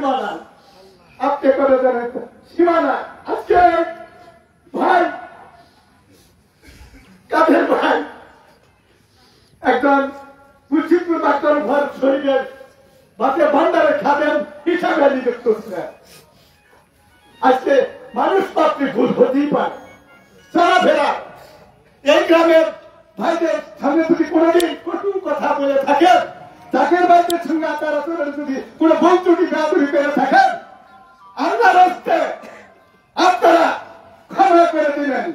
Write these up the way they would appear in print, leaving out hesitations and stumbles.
সীমা নাই। আপনি করে জানেন সীমা নাই। আজকে ভাই কাদের ভাই একজন মুর্শিদপুর ডাক্তার ঘর শরীরের বাতে ভান্ডারে খাবেন হিসাবে নিযুক্ত হচ্ছে। আজকে মানুষ মাত্রে ভুল হতেই পারে। চলাফেরা এই গ্রামের ভাইদের সামনে যদি কোনোদিন কটু কথা বলে থাকেন, জাকের ভাইদের সঙ্গে আপনারা যদি কোনো ভুল ত্রুটি বেয়াদবি করে থাকেন, আল্লাহর হস্তে আপনারা ক্ষমা করে দিবেন।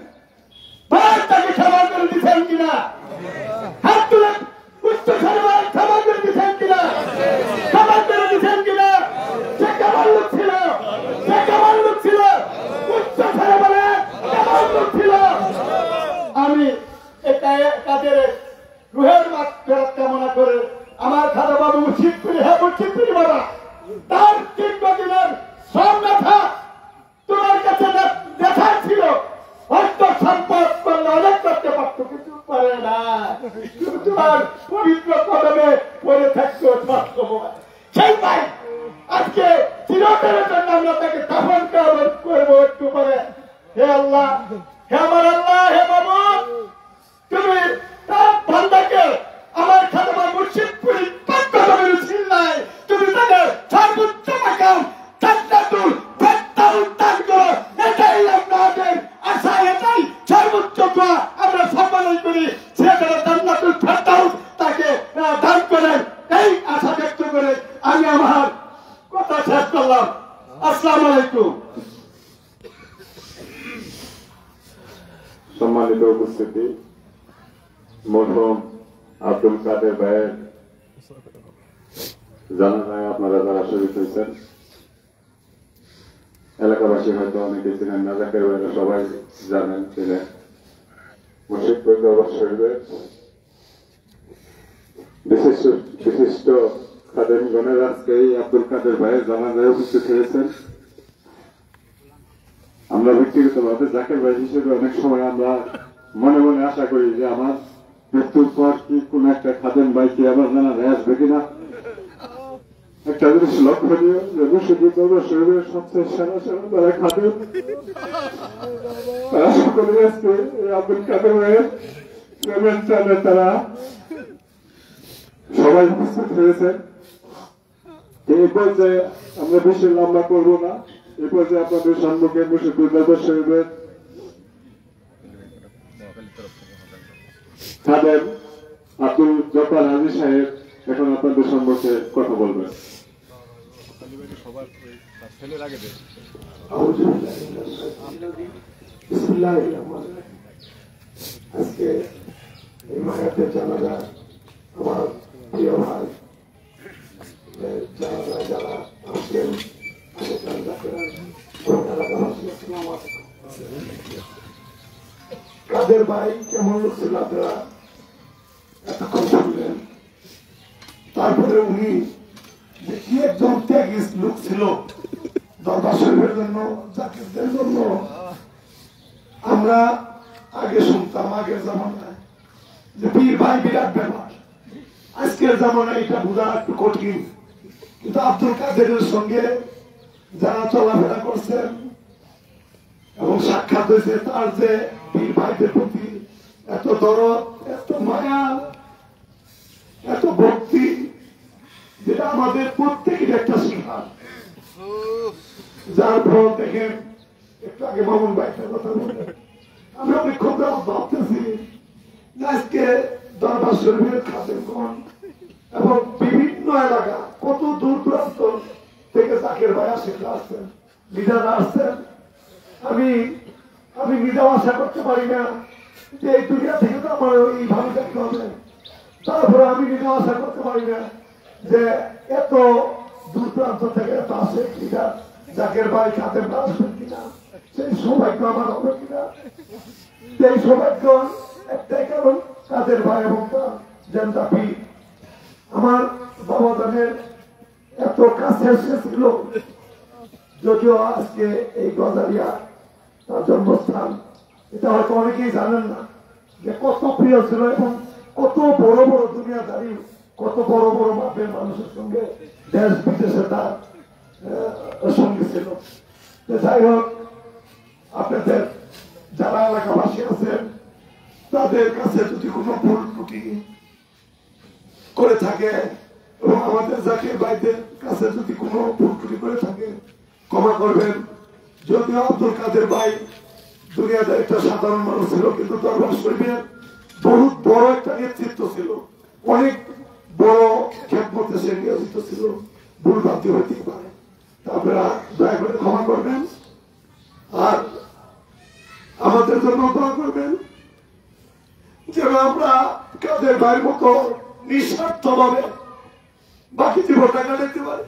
ভাই তাকে ক্ষমা করে দিচ্ছেন কিনা? হাত তুলে উচ্চ সরবার ক্ষমা করে দিচ্ছেন কিনা? ক্ষমা করে দিচ্ছেন কিনা? সে কেমন লোক ছিল, সে কেমন লোক ছিল, উচ্চ সরবারে কেমন লোক ছিল। আমি তাদের রুহের ফেরত কামনা করে আমার খাদা বাবু মুর্শিদপুরি, হ্যাঁ মুর্শিদপুরি বাবা, তার 3 দিনের সব ব্যথা তোমার কাছে দেখা ছিল। অর্থ সম্পদ করলে অনেক করতে পারতো, কিছু পারে না। তোমার পবিত্র কদমে পড়ে থাকতো সেই ভাই আজকে চিরতরের জন্য আমরা তাকে দাফন করবো একটু পরে। হে আল্লাহ, হে আমার আল্লাহ, হে বাবু, তুমি তার বান্দাকে আমার খাদমা মুর্শিদপুরি কদমের চিল্লাই তুমি তাকে সর্বোচ্চ মাকাম জান্নাতুল ফেরদাউস দান করো। এটাই আপনাদের আশা, এটাই সর্বোচ্চ দোয়া আমরা সম্মান করি। সে যেন জান্নাতুল ফেরদাউস তাকে দান করেন, এই আশা ব্যক্ত করে আমি আমার কথা শেষ করলাম। আসসালামু আলাইকুম। সম্মানিত উপস্থিতি, মরহুম আব্দুল কাদের ভাইয়ের জানাজায় আপনারা যারা শরীক হয়েছেন, এলাকাবাসী হয়তো অনেকে চিনেন না, জাকের ভাইরা সবাই জানেন ছিলেন মুর্শিদপুর দরবার শরীফের বিশিষ্ট খাদেমগণের আজকে এই আব্দুল কাদের ভাইয়ের জানাজায় উপস্থিত হয়েছেন। আমরা ব্যক্তিগতভাবে জাকের ভাই হিসেবে অনেক সময় আমরা মনে মনে আশা করি যে আমার মৃত্যুর পর কি কোন একটা খাদেম ভাই কি আবার জানাজায় আসবে কিনা। একটা জিনিস লক্ষণীয় যে মুর্শিদপুর দরবার শরীফের সবচেয়ে সেরা যারা খাদেম, তারা সকলে আজকে আব্দুল কাদের ভাইয়ের প্রেমের চালে তারা সবাই উপস্থিত হয়েছেন। এই পর্যায়ে আমরা বেশি লম্বা করবো না। এই পর্যায়ে আপনাদের সম্মুখে মুর্শিদপুর দরবার শরীফের খাদেম আব্দুল জব্বার হাজী সাহেব এখন আপনাদের সম্মুখে কথা বলবেন। আজকে এই মায়াতের জানাজা আমার প্রিয় ভাই জানাজা যারা আসছেন, কাদের ভাই কেমন লোক ছিল আপনারা এতক্ষণ শুনলেন। তারপরে উনি যে কি একজন ত্যাগী লোক ছিল দরবার শরীফের জন্য, জাকিরদের জন্য। আমরা আগে শুনতাম আগের জামানায় যে পীর ভাই বিরাট ব্যাপার, আজকের জামানায় এটা বোঝা একটু কঠিন। কিন্তু আব্দুল কাদেরের সঙ্গে যারা চলাফেরা করছেন এবং সাক্ষাৎ হয়েছে, তার যে পীর ভাইদের প্রতি এত দরদ, এত মায়া, এত ভক্তি, যেটা আমাদের প্রত্যেকের একটা শিক্ষা। যার ফল দেখেন, একটু আগে মামুন ভাইটার কথা বলে আমি অনেকক্ষণ ভাবতেছি আজকে দরবার শরীফের খাদেমগণ এবং বিভিন্ন এলাকা কত দূর দূরান্ত থেকে জাকের ভাই আসছেন, লিডাররা আসছেন। আমি নিজেও আশা করতে পারি না যে এই দুনিয়া থেকে তো আমার এইভাবে দেখতে হবে। তারপরে আমি নিজেও আশা করতে পারি না যে এত দূর প্রান্ত থেকে এত আসে লিডার জাকের ভাই খাদেমরা আসবেন কিনা, সেই সৌভাগ্য আমার হবে কিনা। সেই সৌভাগ্য একটাই কারণ, কাদের ভাই এবং জানতা পীর আমার বাবা জানের এত কাছে ছিল। যদিও আজকে এই গজারিয়া তার জন্মস্থান, এটা হয়তো অনেকেই জানেন না যে কত প্রিয় ছিল এবং কত বড় বড় দুনিয়াদারি, কত বড় বড় মাপের মানুষের সঙ্গে দেশ বিদেশে তার সঙ্গে ছিল। যাই হোক, আপনাদের যারা এলাকাবাসী আছেন তাদের কাছে যদি কোনো ভুল ত্রুটি করে থাকে এবং আমাদের জাকির ভাইদের কাছে যদি কোনো ভুল ত্রুটি করে থাকে ক্ষমা করবেন। যদিও আব্দুল কাদের ভাই দুনিয়াতে একটা সাধারণ মানুষ ছিল, কিন্তু দরবার শরীফের বহুত বড় একটা নেতৃত্ব ছিল, অনেক বড় খেদমতে সে নিয়োজিত ছিল, ভুল ভ্রান্তি হইতে পারে। আপনারা দয়া করে ক্ষমা করবেন আর আমাদের জন্য দোয়া করবেন যেন আমরা কাদের ভাইয়ের মতো নিঃস্বার্থ ভাবে বাকি জীবনটা কাটাতে পারি।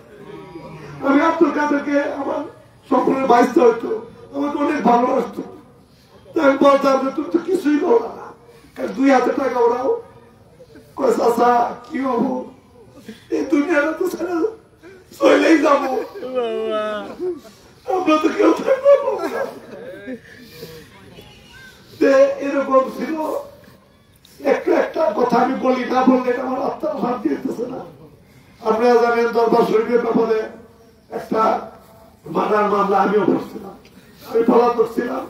আমি আব্দুল কাদেরকে আমার স্বপ্নের বাইসতে হইতো, আমাকে অনেক ভালোবাসতো। আমি বলতাম যে তুমি তো কিছুই করো না, 2000 টাকা ওরাও চাষা কি হবো, এই দুনিয়াটা তো ছেড়ে চলেই যাবো, আমরা তো কেউ থাকবো না। এরকম ছিল। একটা কথা আমি বলি, না বললে আমার আত্মার শান্তি দিতেছে না। আপনারা জানেন দরবার শরীফের ব্যাপারে একটা মার্ডার মামলা আমিও করছিলাম, আমি পলাতক ছিলাম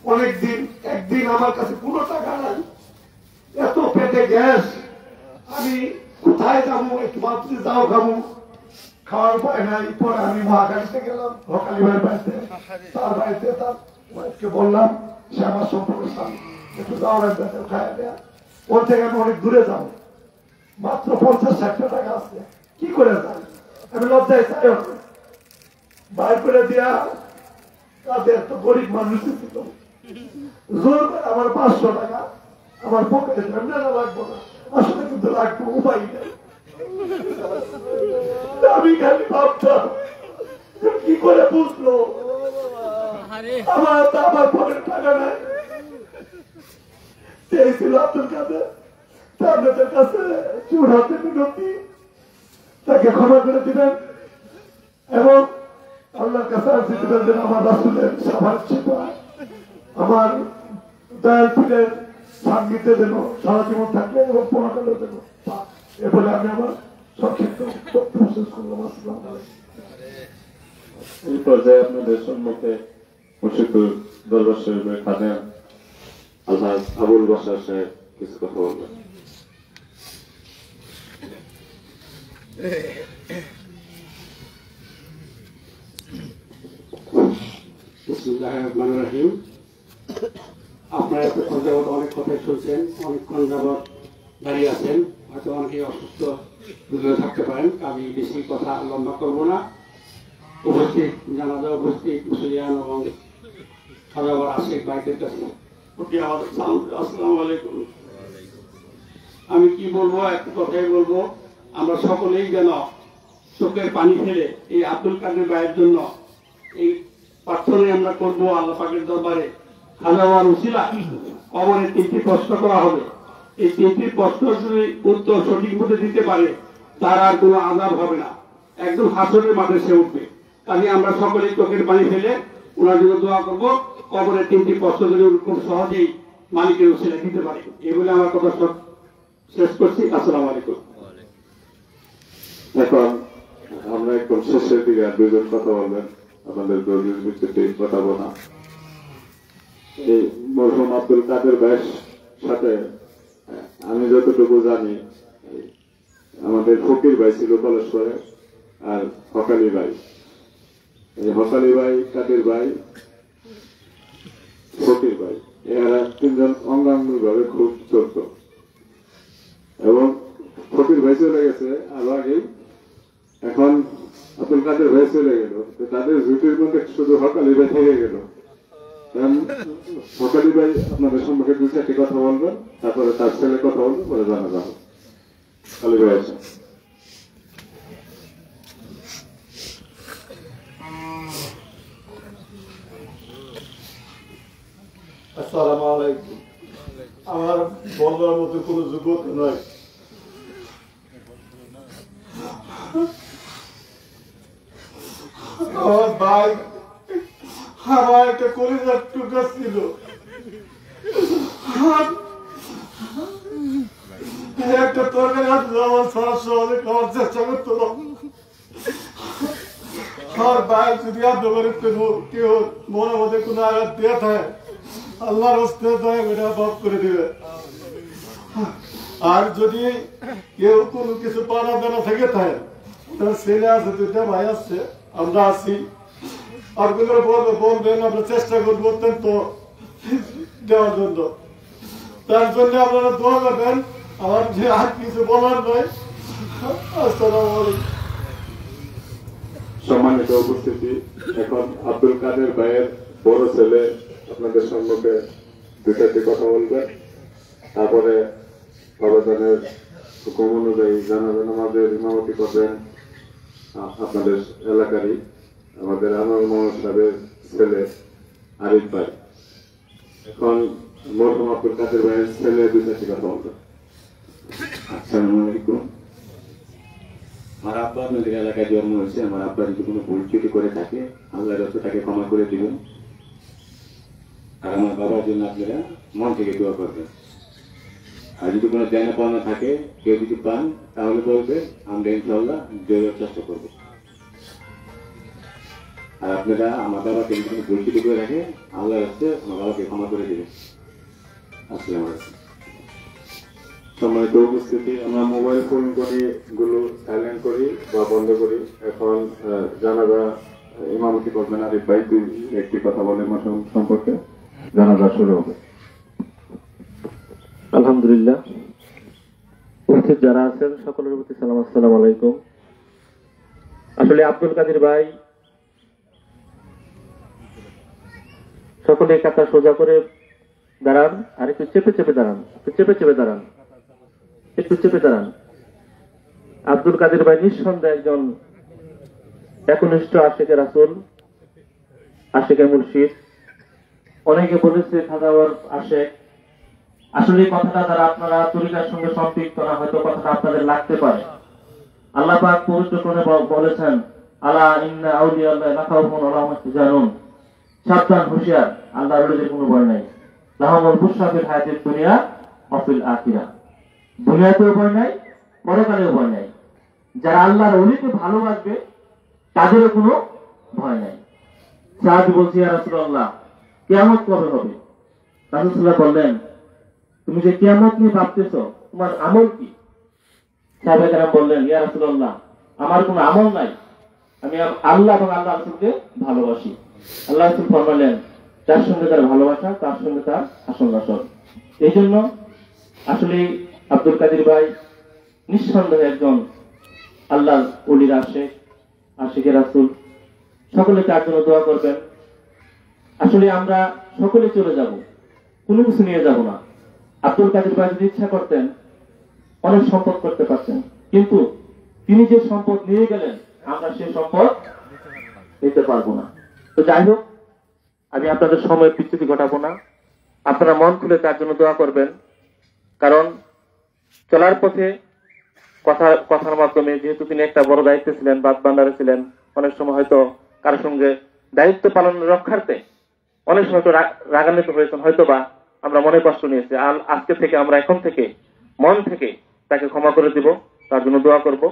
অনেকদিন। একদিন আমার কাছে কোনো টাকা নাই, এত পেটে গ্যাস, আমি কোথায় যাবো, একটু মাত্র যাও খাবো, খাওয়ার উপায় নাই। পরে আমি মহাকালীতে গেলাম, মহাকালী ভাইয়ের বাড়িতে, তার বাড়িতে তার ওয়াইফকে বললাম, সে আমার সম্পর্ক স্বামী, একটু যাওয়ার খাওয়া দেয়া। ওর থেকে আমি অনেক দূরে যাবো, মাত্র 50-60 টাকা আছে, কি করে যাই, আমি লজ্জায় চাই বাইর করে দিয়া। তাদের এত গরিব মানুষ ছিল, জোর করে আমার 500 টাকা আমার পকেটে লাগবো না, আসলে কিন্তু লাগবো, উপায় নেই। আমি খালি ভাবতাম কি করে বুঝলো আমার পকেটে টাকা নাই। সেই ছিল আব্দুল কাদের। আপনাদের কাছে চূড়াতে বিনতি, তাকে ক্ষমা করে দিবেন এবং আল্লাহর কাছে আর্জি দিবেন যেন আমার রাসূলের সাহায্য পায়, আমার দয়াল পীরের সান্নিধ্যে যেন সারা জীবন থাকবে এবং পরকালেও যেন পায়। এ বলে আমি আমার সংক্ষিপ্ত বক্তব্য শেষ করলাম। আসসালামু আলাইকুম। এই পর্যায়ে আপনাদের সম্মুখে মুর্শিদপুর দরবার শরীফের খাদেম আলহাজ আবুল বাশার সাহেব কিছু কথা বলবেন। বিসমিল্লাহির রহমানির রহিম। আপনারা এতক্ষণ যাবৎ অনেক কথাই শুনছেন, অনেকক্ষণ যাবৎ দাঁড়িয়ে আছেন, হয়তো অনেকেই অসুস্থ দূরে থাকতে পারেন। আমি বেশি কথা লম্বা করব না। উপস্থিত জানাজা উপস্থিত মুসলিয়ান এবং সদাবার আশিক ভাইদের কাছে আসসালামু আলাইকুম। আমি কি বলবো, একটা কথাই বলবো, আমরা সকলেই যেন চোখের পানি ফেলে এই আব্দুল কাদের ভাইয়ের জন্য এই প্রার্থনাই আমরা করবো আল্লাহ পাকের দরবারে। হাজার উসিলা কবরে 3টি প্রশ্ন করা হবে, এই 3টি প্রশ্ন যদি উত্তর সঠিক মতো দিতে পারে তার আর কোনো আযাব হবে না, একদম হাসরের মাঠে সে উঠবে। তাই আমরা সকলেই চোখের পানি ফেলে ওনার জন্য দোয়া করবো, কবরের 3টি প্রশ্ন যদি খুব সহজেই মালিকের উসিলা দিতে পারে। এই বলে আমার কথা শেষ করছি। আসসালামু আলাইকুম। এখন আমরা একদম শেষের দিকে আর 2জন কথা বলবেন, আমাদের দলীয় ভিত্তিতে কথা বলা। এই মরহুম আব্দুল কাদের ভাইয়ের সাথে আমি যতটুকু জানি, আমাদের ফকির ভাই ছিল কলেশ্বরে, আর হকালি ভাই। এই হকালি ভাই, কাদের ভাই, ফকির ভাই, এরা 3জন অঙ্গাঙ্গি ভাবে খুব চলত এবং ফকির ভাই চলে গেছে আরো আগেই, এখন আব্দুল কাদের ভাই চলে গেল, তাদের জুটির মধ্যে শুধু হকালি ভাই থেকে গেল। হকালি ভাই আপনাদের সম্পর্কে 2-4টি কথা বলবেন, তারপরে তার ছেলে কথা বলবেন, পরে জানা যাবে। হকালি ভাই আছে। আসসালামু আলাইকুম। আমার বলার মতো কোনো যোগ্যতা নয়, আমার ভাই আমার একটা কলিজার টুকরা ছিল, একটা তরকারি হাত আমার সহজে খাওয়ার চেষ্টা করতো, और भाई যদি আপনাদের কোনো কেউ মনে মধ্যে কোনো আঘাত দিয়ে থাকে আল্লাহর হস্তে দয়া করে মাফ করে দিবে আর যদি কেউ কোনো কিছু পানা দানা থেকে থাকে তার ছেলে আছে দুইটা ভাই আছে আমরা আছি আর কোনো বলবেন আমরা চেষ্টা করবো অত্যন্ত দেওয়ার জন্য তার জন্য আপনারা দোয়া করবেন আমার যে আর কিছু বলার নয় আসসালামু আলাইকুম সম্মানিত উপস্থিতি এখন আব্দুল কাদের ভাইয়ের বড় ছেলে আপনাদের সম্মুখে দুটাটি কথা বলবেন তারপরে বাবাজানের হুকুম অনুযায়ী জানাজা নামাজের ইমামতি করবেন আপনাদের এলাকারই আমাদের আনোয়ার মোহাম্মদ সাহেবের ছেলে আরিফ ভাই এখন মরহুম আব্দুল কাদের ভাইয়ের ছেলে দুই চারটি কথা বলবেন। আসসালামু আলাইকুম। আমার আব্বা আপনাদের এলাকায় জন্ম হয়েছে। আমার আব্বা যদি কোনো ভুল ত্রুটি করে থাকে আল্লাহর রাস্তায় তাকে ক্ষমা করে দিবেন আর আমার বাবার জন্য আপনারা মন থেকে দোয়া করবেন। আর যদি কোনো দেনা পাওনা থাকে কেউ যদি পান তাহলে বলবে আমরা ইনশাআল্লাহ দেওয়ার চেষ্টা করবো। আর আপনারা আমার বাবাকে যদি কোনো ভুল ত্রুটি করে থাকে আল্লাহর রাস্তায় আমার বাবাকে ক্ষমা করে দিবেন। আসসালামু আলাইকুম। সম্মানিত উপস্থিতি আমরা মোবাইল ফোন গুলো সাইলেন্ট করি বা বন্ধ করি। এখন জানাজা ইমামতি করবেন আরিফ ভাই দুই একটি কথা বলে মৌসুম সম্পর্কে জানাজা শুরু হবে। আলহামদুলিল্লাহ, উপস্থিত যারা আছেন সকলের প্রতি সালাম, আসসালামু আলাইকুম। আসলে আব্দুল কাদের ভাই সকলে কাতা সোজা করে দাঁড়ান আর একটু চেপে চেপে দাঁড়ান, একটু চেপে চেপে দাঁড়ান, একটু চেপে দাঁড়ান। আব্দুল কাদের ভাই নিঃসন্দেহে একজন একনিষ্ঠ আশিকে রাসূল, আশিকে মুর্শিদ। অনেকে বলেছে খাজাওয়ার আশেক। আসলে এই কথাটা দ্বারা আপনারা তরিকার সঙ্গে সম্পৃক্ত না, হয়তো কথাটা আপনাদের লাগতে পারে। আল্লাহ পাক পবিত্র কোরআনে বলেছেন, আলা ইন্না আউলিয়া আল্লাহ লা খাউফুন আলাইহিম ওয়া জানুন, সাবধান হুঁশিয়ার, আল্লাহর ওলিদের কোনো ভয় নাই। লাহুমুল বুশরা ফিল হায়াতিদ দুনিয়া ওয়া ফিল আখিরাহ, দুনিয়াতেও ভয় নাই, পরকালেও ভয় নাই। যারা আল্লাহর ওলিকে ভালোবাসবে তাদেরও কোনো ভয় নাই। সাহাবী বলছি, ইয়া রাসূলুল্লাহ কিয়ামত কবে হবে? রাসূল সাল্লাল্লাহু আলাইহি বললেন, তুমি যে কিয়ামত নিয়ে ভাবতেছো তোমার আমল কি? সাহাবায়ে কেরাম বললেন, ইয়া রাসূলুল্লাহ আমার কোনো আমল নাই, আমি আল্লাহ এবং আল্লাহ রাসূলকে ভালোবাসি। আল্লাহ রাসূল ফরমালেন, যার সঙ্গে তার ভালোবাসা তার সঙ্গে তার আসল রাসূল। এই জন্য আসলে আব্দুল কাদের ভাই নিঃসন্দেহে একজন আল্লাহর ওলির আশিক, আশিকে রাসূল। সকলে তার জন্য দোয়া করবেন। আসলে আমরা সকলে চলে যাব, কোনো কিছু নিয়ে যাব না। আব্দুল কাদের ভাই যদি ইচ্ছা করতেন অনেক সম্পদ করতে পারতেন, কিন্তু তিনি যে সম্পদ নিয়ে গেলেন আমরা সেই সম্পদ নিতে পারবো না। তো যাই হোক, আমি আপনাদের সময় বিচ্যুতি ঘটাবো না। আপনারা মন খুলে তার জন্য দোয়া করবেন, কারণ চলার পথে কথার মাধ্যমে যেহেতু তিনি একটা বড় দায়িত্বে ছিলেন, বাদ বান্দারে ছিলেন, অনেক সময় হয়তো কারোর সঙ্গে দায়িত্ব পালন রক্ষার্থে অনেক সময় তো রাগান্বিত হয়েছেন, হয়তো বা আমরা মনে কষ্ট নিয়েছি। আজকে থেকে আমরা এখন থেকে মন থেকে তাকে ক্ষমা করে দিব, তার জন্য দোয়া করব,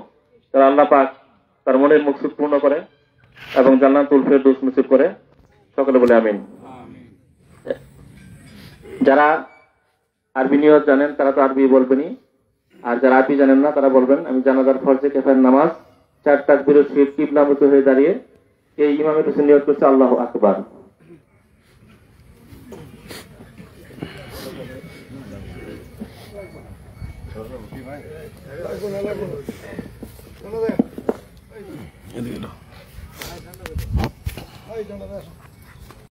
তার আল্লাহ পাক তার মনের মকসুদ পূর্ণ করে এবং জান্নাতুল ফেরদৌস নসিব করে। সকলে বলে আমিন। যারা আরবি নিয়ত জানেন তারা তো আরবি বলবেনই, আর যারা আরবি জানেন না তারা বলবেন, আমি জানাজার ফরজে কিফায়ার নামাজ 4 তাকবীরের সহিত কিবলামুখী হয়ে দাঁড়িয়ে এই ইমামের কাছে নিয়ত করছে আল্লাহু আকবার।